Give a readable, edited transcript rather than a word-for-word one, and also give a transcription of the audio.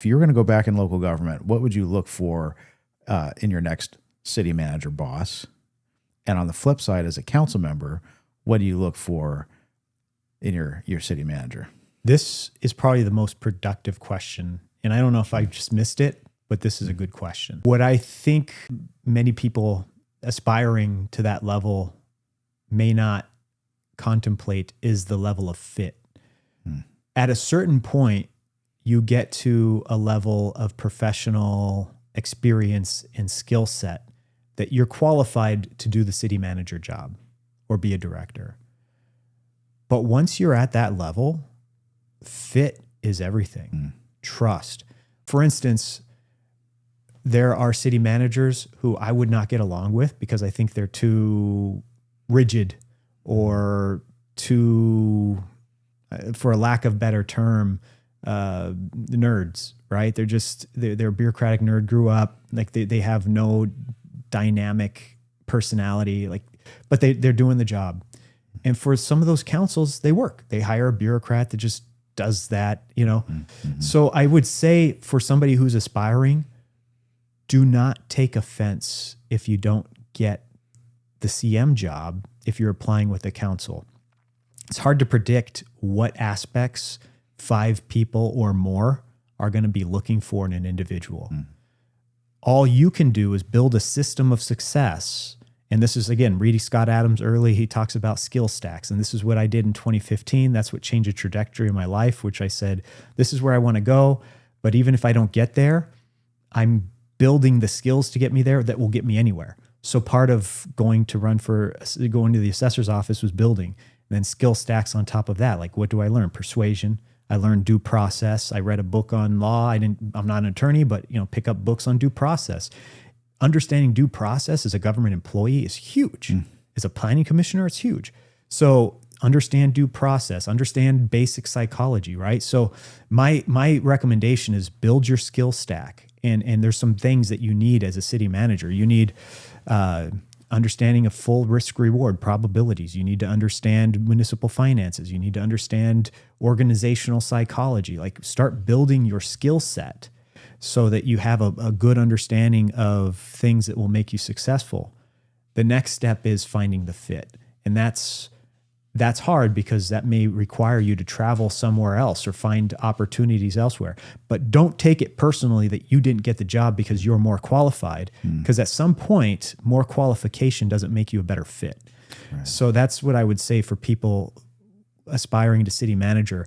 If you were going to go back in local government, what would you look for in your next city manager boss? And on the flip side, as a council member, what do you look for in your city manager? This is probably the most productive question. And I don't know if I just missed it, but this is a good question. What I think many people aspiring to that level may not contemplate is the level of fit. At a certain point, you get to a level of professional experience and skill set that you're qualified to do the city manager job or be a director. But once you're at that level, fit is everything. Trust. For instance, there are city managers who I would not get along with because I think they're too rigid or too, for a lack of better term, nerds, right? They're a bureaucratic nerd, grew up, like they have no dynamic personality, but they're doing the job. And for some of those councils, they work. They hire a bureaucrat that just does that, So I would say for somebody who's aspiring, do not take offense if you don't get the CM job if you're applying with the council. It's hard to predict what aspects 5 people or more are going to be looking for in an individual. All you can do is build a system of success. And this is, again, reading Scott Adams early, he talks about skill stacks. And this is what I did in 2015. That's what changed the trajectory of my life, which I said, this is where I want to go. But even if I don't get there, I'm building the skills to get me there that will get me anywhere. So part of going to the assessor's office was building. And then skill stacks on top of that. Like, what do I learn? Persuasion. I learned due process. I read a book on law. I'm not an attorney, but pick up books on due process. Understanding due process as a government employee is huge. As a planning commissioner, it's huge. So understand due process, understand basic psychology, right? So my recommendation is build your skill stack. And there's some things that you need as a city manager. You need understanding of full risk reward probabilities. You need to understand municipal finances. You need to understand organizational psychology. Like, start building your skill set so that you have a good understanding of things that will make you successful. The next step is finding the fit. And that's hard because that may require you to travel somewhere else or find opportunities elsewhere. But don't take it personally that you didn't get the job because you're more qualified, because at some point, more qualification doesn't make you a better fit. Right. So that's what I would say for people aspiring to city manager.